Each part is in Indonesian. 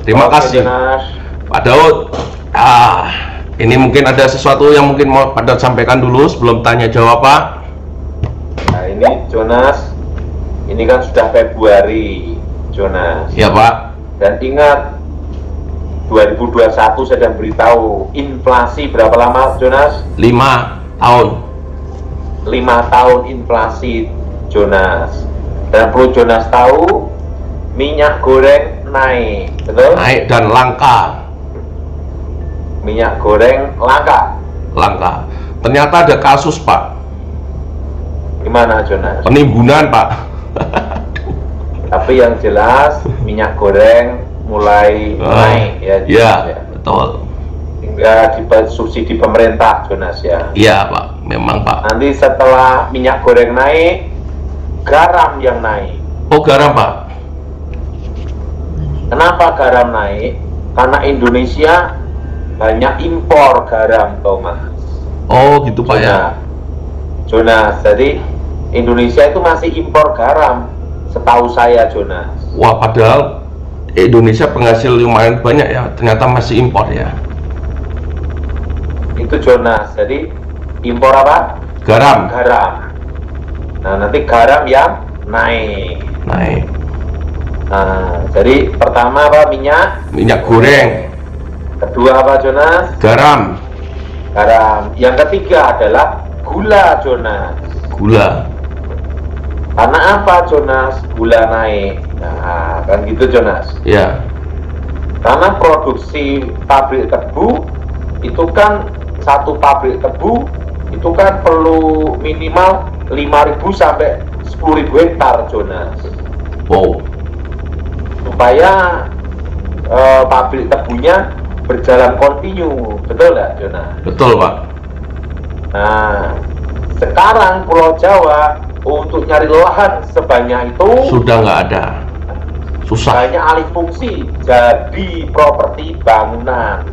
Terima kasih Jonas. Pak Daud. Ini mungkin ada sesuatu yang mungkin mau Pak Daud sampaikan dulu sebelum tanya jawab, Pak. Nah ini Jonas, ini kan sudah Februari, Jonas. Ya, Pak. Dan ingat 2021 sedang beritahu inflasi berapa lama, Jonas? 5 tahun. 5 tahun inflasi, Jonas. Dan perlu Jonas tahu, minyak goreng naik, betul? Naik dan langka. Minyak goreng langka. Langka. Ternyata ada kasus, Pak. Gimana, Jonas? Penimbunan, Pak. Tapi yang jelas minyak goreng mulai naik ya. Iya, betul. Hingga subsidi pemerintah, Jonas ya. Iya, Pak. Memang, Pak. Nanti setelah minyak goreng naik, garam yang naik. Oh, garam, Pak. Kenapa garam naik? Karena Indonesia banyak impor garam, Thomas. Oh, gitu, Pak ya. Jonas, jadi Indonesia itu masih impor garam, setahu saya, Jonas. Wah, padahal Indonesia penghasil lumayan banyak ya, ternyata masih impor ya. Itu Jonas, jadi impor apa? Garam. Garam. Nah, nanti garam yang naik. Naik. Nah, jadi pertama apa? Minyak goreng. Kedua apa, Jonas? Garam. Garam. Yang ketiga adalah gula, Jonas. Gula. Karena apa, Jonas? Gula naik. Nah, kan gitu, Jonas. Ya. Karena produksi pabrik tebu itu kan, satu pabrik tebu itu kan perlu minimal 5.000 sampai 10.000 hektar, Jonas. Wow. Supaya pabrik tebunya berjalan kontinu, betul nggak, Jonas? Betul, Pak. Nah, sekarang Pulau Jawa untuk nyari lahan sebanyak itu Sudah nggak ada. Susah. banyak alih fungsi jadi properti bangunan,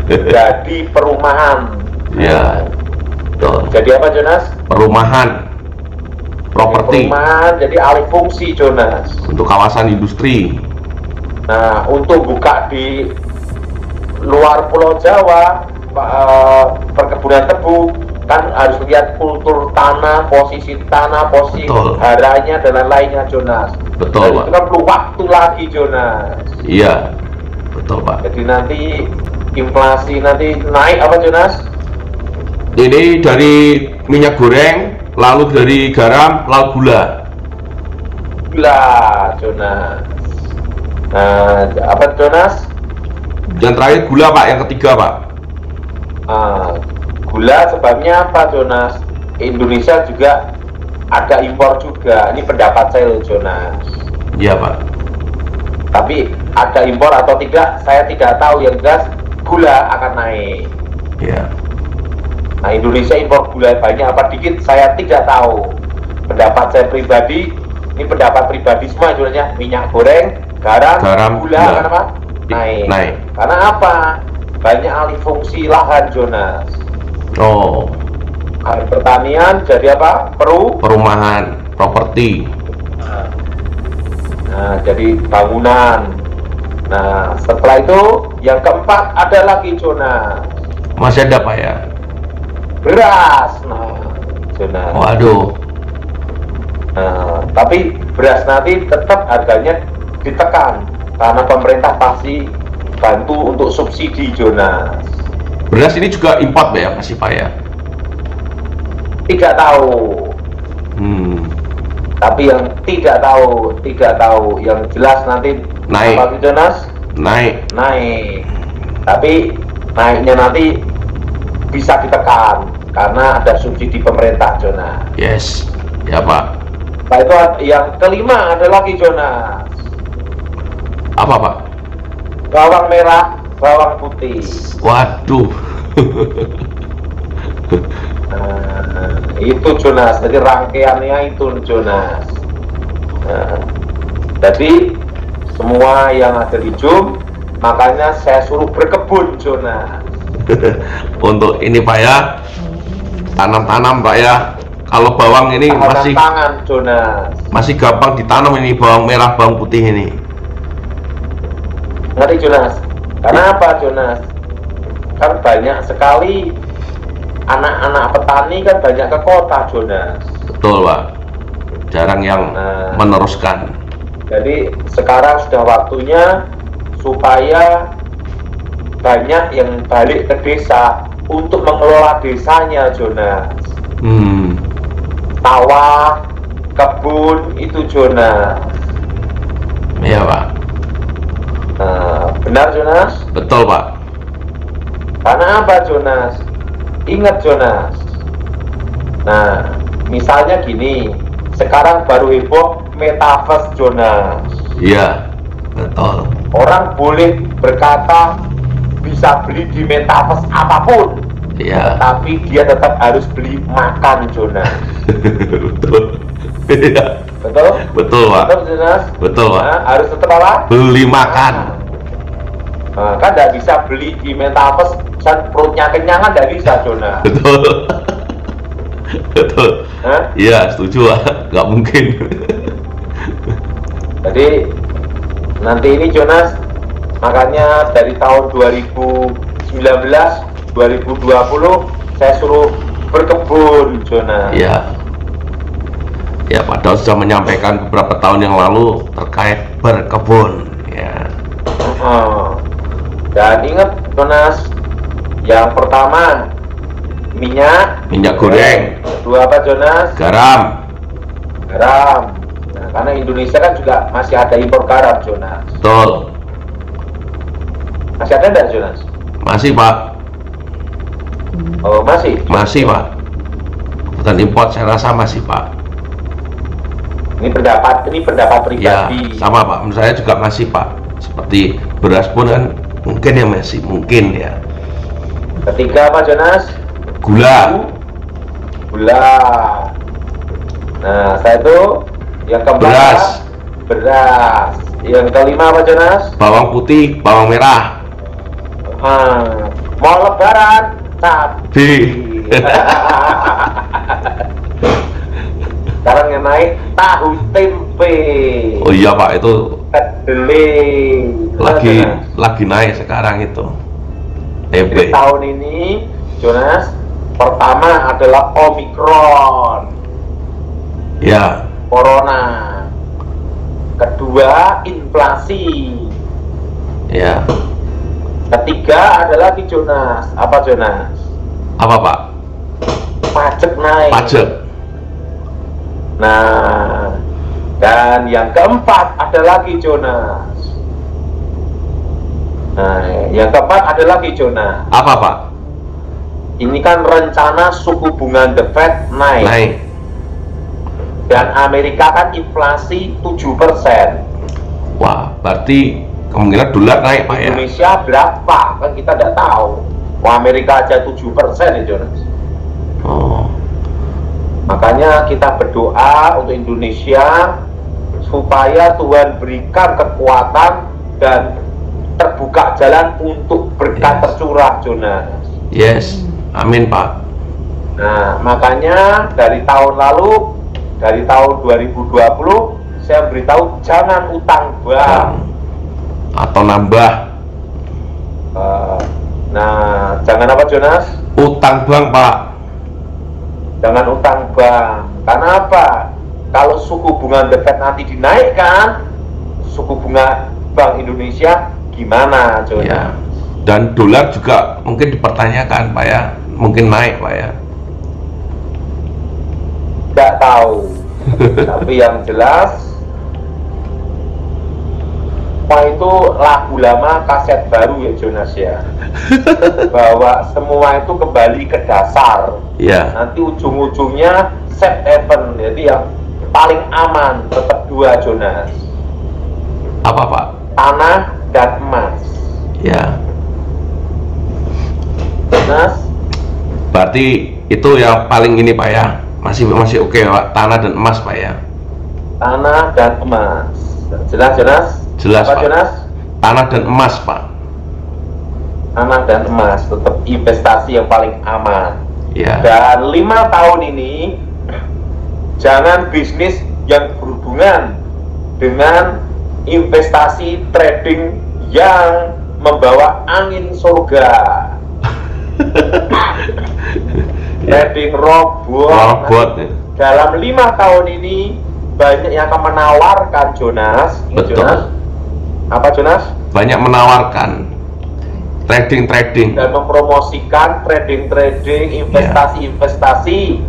jadi perumahan. Ya. Betul. Jadi apa, Jonas? Perumahan. Properti. Perumahan jadi alih fungsi, Jonas. Untuk kawasan industri. Nah, untuk buka di luar Pulau Jawa, perkebunan tebu kan harus lihat kultur tanah, posisi Betul. haranya dan lain-lainnya, Jonas. Betul, Dan Pak. itu kan perlu waktu lagi, Jonas. Iya. Betul, Pak. Jadi nanti inflasi nanti naik apa, Jonas? Ini dari minyak goreng, lalu dari garam, lalu gula. Gula, Jonas. Nah, apa, Jonas? Yang terakhir gula, Pak. Yang ketiga, Pak. Gula sebabnya apa, Jonas? Indonesia juga ada impor juga. Ini pendapat saya loh, Jonas. Iya, Pak. Tapi ada impor atau tidak, saya tidak tahu. Yang jelas gula akan naik. Iya. Nah, Indonesia impor gula banyak apa dikit, saya tidak tahu. Pendapat saya pribadi, ini pendapat pribadi semua, sebenarnya minyak goreng, garam, gula akan apa? Naik. Karena apa? Banyak alih fungsi lahan, Jonas. Oh. Alih pertanian jadi apa? Perumahan, properti. Nah, jadi bangunan. Nah, setelah itu yang keempat ada lagi, Jonas. Masih ada, Pak ya? Beras. Nah, Jonas. Waduh. Nah, tapi beras nanti tetap harganya ditekan karena pemerintah pasti bantu untuk subsidi, Jonas. Beras ini juga import, Pak ya? Masih, Pak ya? Tidak tahu. Tapi yang tidak tahu. Yang jelas nanti naik. apa, Jonas? Naik. Tapi naiknya nanti bisa ditekan karena ada subsidi pemerintah, Jonas. Yes. Ya, Pak. Nah, itu yang kelima ada lagi, Jonas. Apa, Pak? Bawang merah, bawang putih. Waduh. Nah, itu, Jonas. Jadi rangkaiannya itu, Jonas. Nah, jadi semua yang ada di Jum, makanya saya suruh berkebun, Jonas. Untuk ini, Pak ya, tanam-tanam, Pak ya. Kalau bawang ini masih tangan, Jonas. masih gampang ditanam ini, bawang merah, bawang putih ini. Ngerti Jonas? Karena apa Jonas? Kan banyak sekali anak-anak petani kan banyak ke kota Jonas. Betul Pak, jarang yang meneruskan. Jadi sekarang sudah waktunya supaya banyak yang balik ke desa untuk mengelola desanya Jonas. Sawah, kebun itu Jonas. Iya Pak. Benar Jonas? Betul Pak. Karena apa Jonas? Ingat Jonas. Nah, misalnya gini, sekarang baru heboh metaverse Jonas. Iya, betul. Orang boleh berkata bisa beli di metaverse apapun. Iya. Tapi dia tetap harus beli makan Jonas. Betul. Iya. Betul? Betul Pak. Betul Jonas? Betul Pak. Nah, harus tetap apa? Beli makan. Nah, kan nggak bisa beli di metaverse dan perutnya kenyang kan nggak bisa Jonas. Betul. Betul. Iya, setuju Pak. Nggak mungkin. Jadi nanti ini Jonas, makanya dari tahun 2019 2020 saya suruh berkebun Jonas. Iya. Ya, padahal sudah menyampaikan beberapa tahun yang lalu terkait berkebun. Ya. Dan ingat Jonas, yang pertama minyak goreng. Kedua apa Jonas? Garam. Nah, karena Indonesia kan juga masih ada impor garam Jonas. Betul. Masih ada enggak Jonas? Masih Pak. Oh masih? Masih Pak. Bukan impor, saya rasa masih Pak. Ini pendapat pribadi. Ya, sama Pak. Menurut saya juga masih Pak. Seperti beras pun kan mungkin ya masih mungkin ya. Ketiga apa Jonas? Gula. Nah, saya itu yang keempat beras. Yang kelima apa Jonas? Bawang putih, bawang merah. Mau lebaran cabai. Sekarang yang naik tahu tempe. Oh iya Pak, itu kedelai lagi naik sekarang itu. Jadi tahun ini Jonas, pertama adalah Omikron. Ya. Corona. Kedua inflasi. Ya. Ketiga adalah Jonas. Apa Jonas? Apa Pak? Pajak naik. Pajak. Nah, dan yang keempat ada lagi Jonas. Nah, yang keempat ada lagi Jonas. Apa Pak? Ini kan rencana suku bunga The Fed naik. Dan Amerika kan inflasi 7%. Wah, berarti kemungkinan dolar naik Pak ya? Indonesia berapa? Kan kita tidak tahu. Wah, Amerika aja 7% ya Jonas. Oh. Makanya kita berdoa untuk Indonesia supaya Tuhan berikan kekuatan dan terbuka jalan untuk berkat tercurah Jonas. Yes, amin Pak. Nah, makanya dari tahun lalu, dari tahun 2020 saya beritahu jangan utang bank atau nambah. Nah, jangan apa Jonas? Utang bank Pak. Jangan utang bank. Karena apa? Kalau suku bunga The Fed nanti dinaikkan, suku bunga Bank Indonesia gimana Jonas? Ya. Dan dolar juga mungkin dipertanyakan Pak ya, mungkin naik Pak ya. Tidak tahu. Tapi yang jelas itu lagu lama kaset baru ya Jonas ya. Bahwa semua itu kembali ke dasar. Ya. Nanti ujung-ujungnya safe haven. Jadi yang paling aman tetap dua Jonas. Apa Pak? Tanah dan emas. Ya. Jonas. Berarti itu yang paling ini Pak ya. Masih oke Pak, tanah dan emas Pak ya. Tanah dan emas. Jelas Jonas? Jelas apa, Pak. Jonas? Tanah dan emas Pak. Tanah dan emas tetap investasi yang paling aman. Ya. Dan 5 tahun ini jangan bisnis yang berhubungan dengan investasi trading yang membawa angin surga. Trading robot. Dalam 5 tahun ini banyak yang akan menawarkan, Jonas. Betul. Jonas. Apa, Jonas? Banyak menawarkan trading dan mempromosikan trading, investasi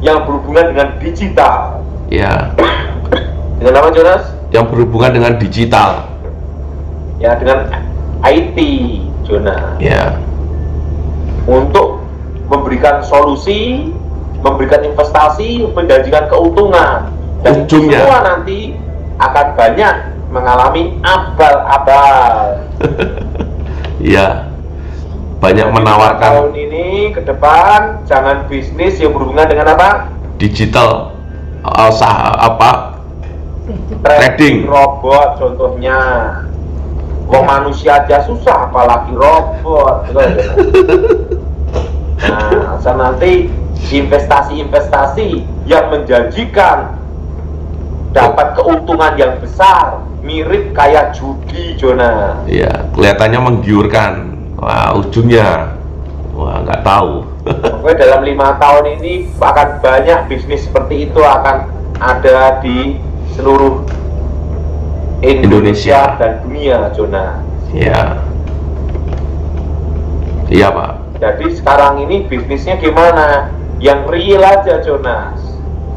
yang berhubungan dengan digital. Ya. Dengan apa, Jonas? Yang berhubungan dengan digital. Ya, dengan IT, Jonas. Ya. Untuk memberikan solusi, memberikan investasi, menjanjikan keuntungan, dan ujungnya semua nanti akan banyak mengalami abal-abal. Iya, banyak Jadi, menawarkan tahun ini ke depan jangan bisnis yang berhubungan dengan apa? digital, trading robot contohnya. Manusia aja susah, apalagi robot. Nah, nanti investasi yang menjanjikan dapat keuntungan yang besar, mirip kayak judi, Jonas. Iya, kelihatannya menggiurkan. Wah, ujungnya, nggak tahu. Pokoknya dalam 5 tahun ini akan banyak bisnis seperti itu akan ada di seluruh Indonesia dan dunia, Jonas. Iya. Iya, Pak. Jadi sekarang ini bisnisnya gimana? Yang real aja, Jonas.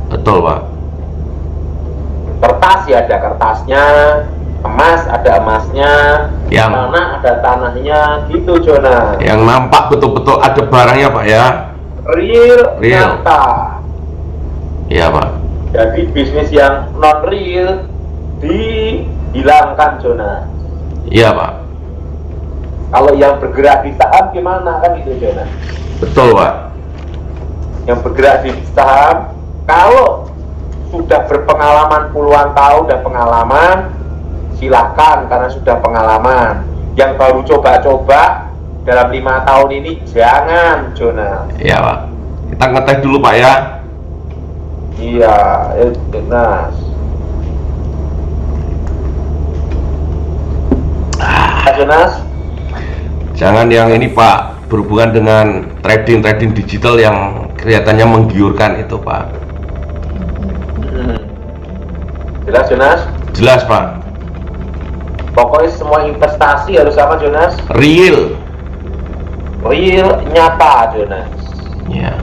Betul, Pak. Kertas ya ada kertasnya, emas ada emasnya, tanah ada tanahnya, gitu, Jonas. Yang nampak betul-betul ada barangnya, Pak, ya. Real. Nyata. Iya, Pak. Jadi bisnis yang non real dihilangkan, Jonas. Iya, Pak. Kalau yang bergerak di saham gimana, kan gitu, Jonas? Betul, Pak. Yang bergerak di saham, kalau sudah berpengalaman puluhan tahun dan pengalaman, silakan karena sudah pengalaman. Yang baru coba-coba dalam 5 tahun ini jangan, Jonas. Iya, Pak. Kita ngetes dulu, Pak, ya. Iya, Jonas. Jonas. Jangan yang ini, Pak, berhubungan dengan trading digital yang kelihatannya menggiurkan itu, Pak. Jelas, Jonas? Jelas, Pak. Pokoknya semua investasi harus apa, Jonas? Real, nyata, Jonas. ya.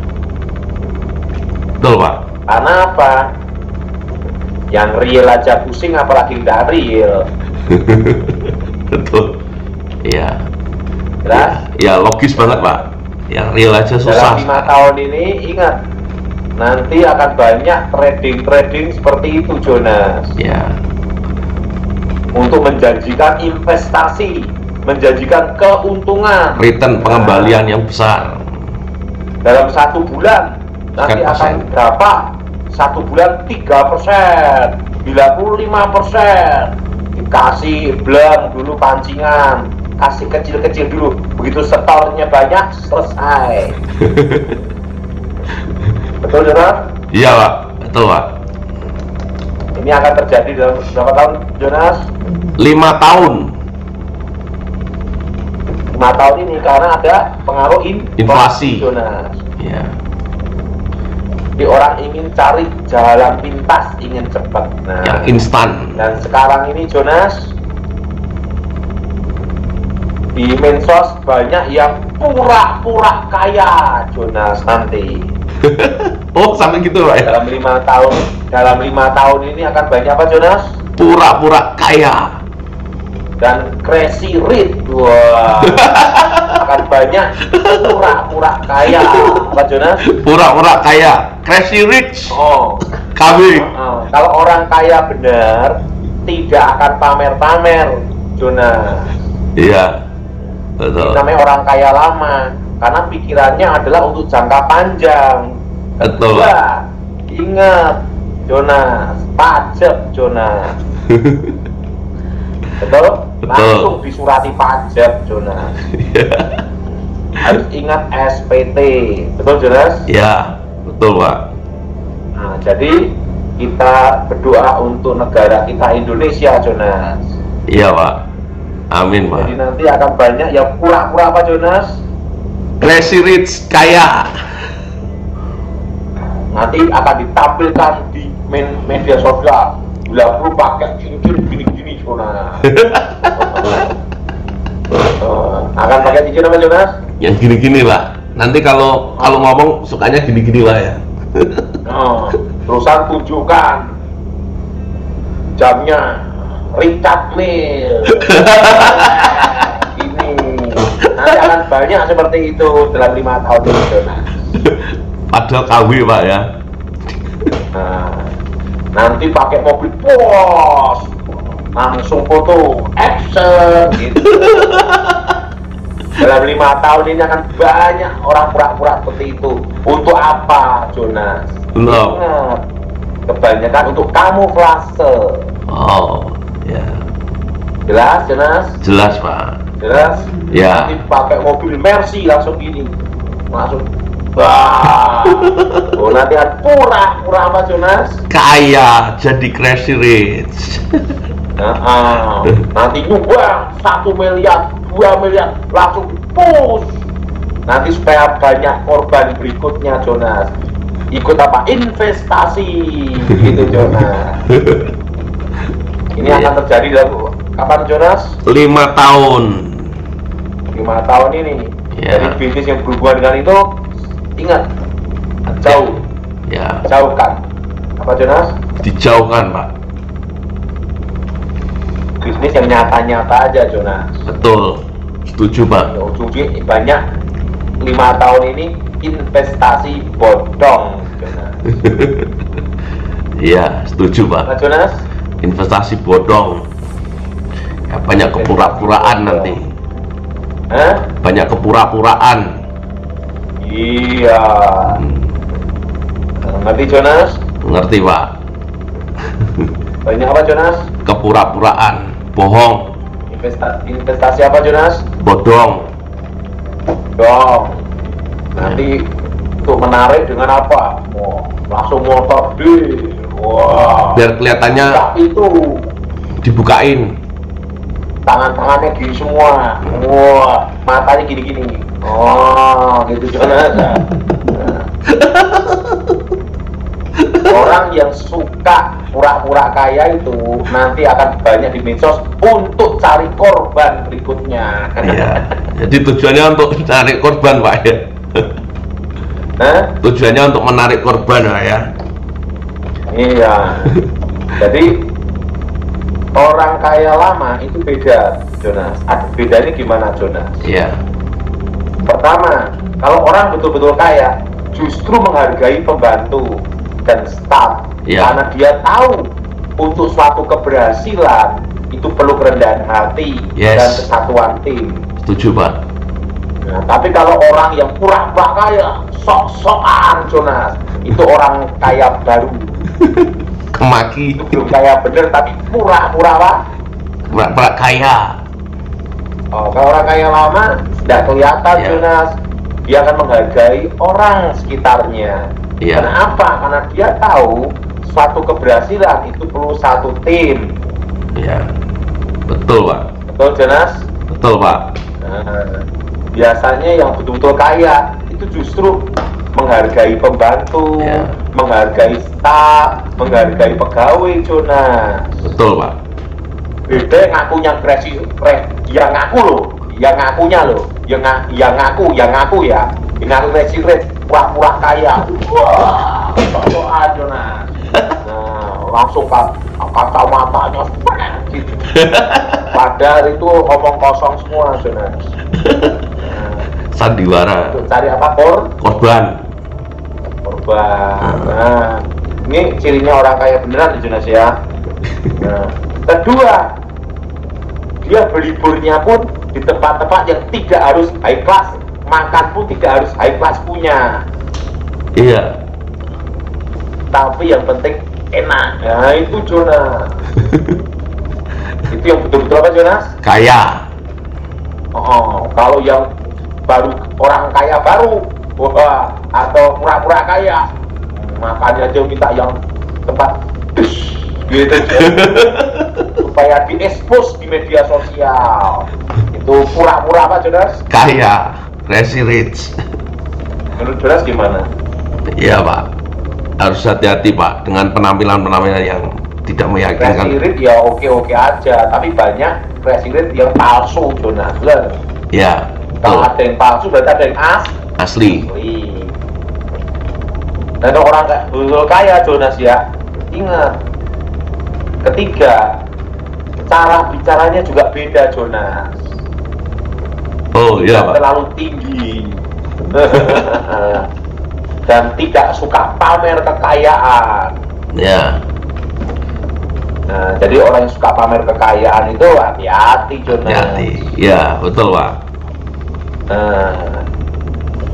Betul, Pak. Karena apa? Yang real aja pusing, apalagi tidak real. Betul. Iya. Jelas? Ya, logis banget, Pak. Yang real aja susah. Dalam 5 tahun ini, ingat, nanti akan banyak trading seperti itu, Jonas. Ya. Untuk menjanjikan investasi, menjanjikan keuntungan, Return pengembalian yang besar. dalam 1 bulan nanti 10%. akan berapa? 1 bulan 3%, 95%. Dikasih blank dulu pancingan, kasih kecil-kecil dulu, begitu setornya banyak, selesai. Betul, Jonas? Iya, Pak. Betul, Pak. Ini akan terjadi dalam berapa tahun, Jonas? 5 tahun. 5 tahun ini karena ada pengaruh Inflasi. Jonas. Iya. Jadi orang ingin cari jalan pintas, ingin cepat. Nah, Yang instan. dan sekarang ini, Jonas, di medsos banyak yang pura-pura kaya, Jonas, nanti. Oh, sampai gitu, Pak, ya. Dalam 5 tahun ini akan banyak apa, Jonas? Pura-pura kaya. Dan crazy rich. Wah. Akan banyak pura-pura kaya, apa, Jonas? Pura-pura kaya. Crazy rich. Oh. Kami. Kalau orang kaya benar tidak akan pamer-pamer, Jonas. Iya. Betul. Ini namanya orang kaya lama, karena pikirannya adalah untuk jangka panjang. Betul. Wah, ingat, Jonas, pajak, Jonas. Betul? Langsung disurati pajak, Jonas. Harus ingat SPT, betul, Jonas? Ya, betul, Pak. Nah, jadi kita berdoa untuk negara kita Indonesia, Jonas. Iya, Pak. Amin Pak. Jadi nanti akan banyak yang pura-pura apa Jonas? Crazy Rich kaya. Nanti akan ditampilkan di media sosial. Bila perlu pakai cincin gini-gini Jonas. Akan pakai cincin apa Jonas? Yang gini-gini Pak. Nanti kalau ngomong sukanya gini-gini Pak ya. Terusan tunjukkan jamnya Richard Mille. Ini nanti akan banyak seperti itu dalam 5 tahun ini Jonas. Padahal KW Pak ya. Nah, nanti pakai mobil bos, langsung foto action gitu. Dalam 5 tahun ini akan banyak orang pura-pura seperti itu. Untuk apa Jonas? No. Ingat, kebanyakan untuk kamuflase. Oh ya. Jelas Jonas? Jelas Pak. Jelas? Ya. Nanti pakai mobil Mercy langsung gini, langsung. Wah, nanti kan pura-pura apa Jonas? Kaya jadi Crazy Rich. Nanti nyumbang 1 miliar, 2 miliar langsung push. Nanti supaya banyak korban berikutnya Jonas. Ikut apa? Investasi gitu Jonas. Ini akan terjadi dalam kapan Jonas? 5 tahun. 5 tahun ini. Ya. Jadi bisnis yang berhubungan dengan itu, ingat, jauh, Ya. jauhkan. Apa Jonas? Dijauhkan Pak. Bisnis yang nyata-nyata aja Jonas. Betul. Setuju Pak. Ujungnya banyak 5 tahun ini investasi bodong Jonas. Iya, setuju Pak. Apa Jonas? Investasi bodong. Ya, banyak kepura-puraan nanti. Hah? Banyak kepura-puraan. Iya. Ngerti Jonas? Ngerti Pak. Banyak apa Jonas? Kepura-puraan, bohong, Investasi apa Jonas? bodong. Dong. Nanti untuk menarik dengan apa? Langsung motor deh. Wah. Biar kelihatannya Tapi itu dibukain. tangan-tangannya gini semua. Wah, matanya gini-gini. Oh, gitu Jonas. Orang yang suka pura-pura kaya itu nanti akan banyak di medsos untuk cari korban berikutnya. Iya. Jadi tujuannya untuk menarik korban Pak ya. Tujuannya untuk menarik korban Pak ya. Iya. Jadi orang kaya lama itu beda Jonas. Bedanya gimana Jonas? Iya. Pertama, kalau orang betul-betul kaya justru menghargai pembantu dan staff, karena dia tahu untuk suatu keberhasilan itu perlu kerendahan hati dan kesatuan tim. Setuju Pak. Nah, tapi kalau orang yang pura-pura kaya, sok-sokan Jonas, itu orang kaya baru. Kemaki. Itu belum kaya bener tapi pura-pura Pak. Pura-pura kaya. Oh, kalau orang kaya lama tidak kelihatan Jonas, dia akan menghargai orang sekitarnya. Kenapa? Karena dia tahu suatu keberhasilan itu perlu satu tim. Iya, betul Pak. Betul Jonas? Betul Pak. Nah, biasanya yang betul-betul kaya itu justru menghargai pembantu, menghargai staf, menghargai pegawai Jonas. Betul Pak. Beda ngakunya Crazy, yang ngaku loh, yang ngakunya loh, yang ngaku ya, yang ngaku Crazy Rich, pura-pura kaya. Wah, soal Jonas. Nah, langsung kacamatanya gitu. Padahal itu omong kosong semua Jonas. Sandiwara. Untuk cari apa korban. Nah, ini cirinya orang kaya beneran Jonas ya. Nah, kedua, dia beliburnya pun di tempat-tempat yang tidak harus high class, makan pun tidak harus high class punya. Iya. Tapi yang penting enak. Nah itu Jonas. Itu yang betul-betul apa Jonas? Kaya. Oh, kalau yang baru orang kaya baru, wah, atau pura-pura kaya, makanya dia minta yang tempat gitu. supaya diekspos di media sosial. Itu pura-pura apa Jonas? Kaya, crazy rich. Menurut Jonas gimana? Iya Pak, harus hati-hati Pak dengan penampilan-penampilan yang tidak meyakinkan. Crazy rich ya oke-oke aja, tapi banyak crazy rich yang palsu Jonas. Ya, kalau ada yang palsu berarti ada yang asli. Dan orang betul kaya Jonas ya, ingat, ketiga, cara bicaranya juga beda Jonas. Oh iya Pak. Terlalu tinggi dan tidak suka pamer kekayaan. Ya. Nah, jadi orang yang suka pamer kekayaan itu hati-hati Jonas. Hati-hati. Ya, betul Pak.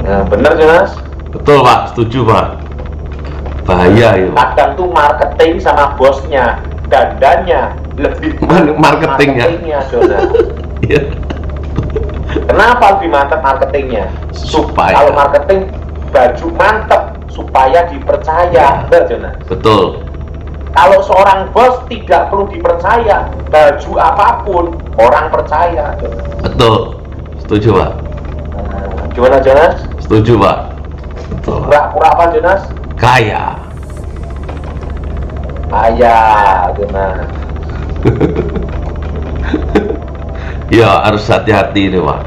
Nah, bener Jonas? Betul Pak, setuju Pak. Bahaya itu. Kadang tuh marketing sama bosnya, dandannya lebih marketingnya Jonas. Iya. Kenapa lebih mantap marketingnya? Supaya kalau marketing baju mantep supaya dipercaya, betul Jonas? Betul. Kalau seorang bos tidak perlu dipercaya, baju apapun orang percaya. Betul. Setuju Pak. Gimana Jonas? Setuju Pak. Betul. Pura-pura apa Jonas? Kaya. Jonas. Ya harus hati-hati nih Pak.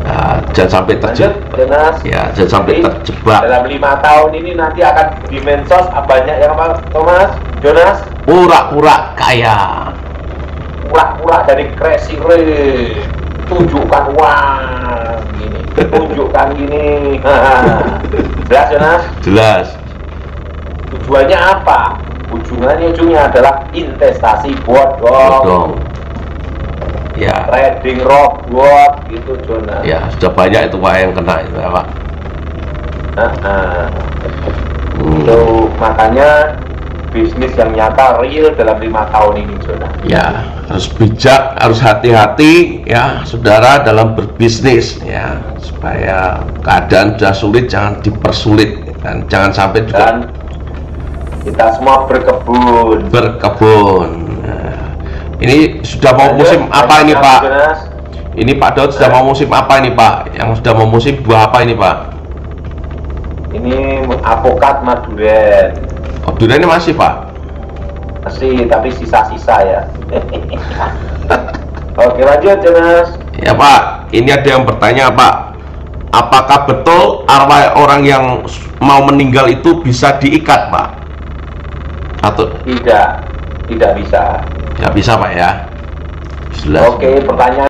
Nah, jangan sampai terjebak. Jonas. Ya, jangan sampai terjebak. Dalam 5 tahun ini nanti akan di medsos banyak yang apa Thomas? Jonas? Pura-pura kaya. Pura-pura dari crazy rich. Tunjukkan uang gini, tunjukkan gini. Jelas Jonas? Jelas. Tujuannya apa? Ujungnya adalah investasi bodong. Ya. Trading robot gitu Jonas. Ya, sudah banyak itu Pak yang kena itu ya Pak. Itu makanya bisnis yang nyata real dalam 5 tahun ini Jonas. Ya, harus bijak, harus hati-hati ya saudara dalam berbisnis ya, supaya keadaan sudah sulit jangan dipersulit dan jangan sampai juga. Dan kita semua berkebun. Nah, ini sudah mau musim apa ini Pak? Jonas. Ini Pak Daud sudah mau musim apa ini Pak? Yang sudah mau musim buah apa ini Pak? Ini apokat maduren. Oh, duriannya masih Pak? Masih, tapi sisa-sisa ya. Oke lanjut Jonas. Ya Pak, ini ada yang bertanya Pak, apakah betul arwah orang yang mau meninggal itu bisa diikat Pak? Atau Tidak bisa. ya bisa Pak ya? Jelas. Oke, pertanyaan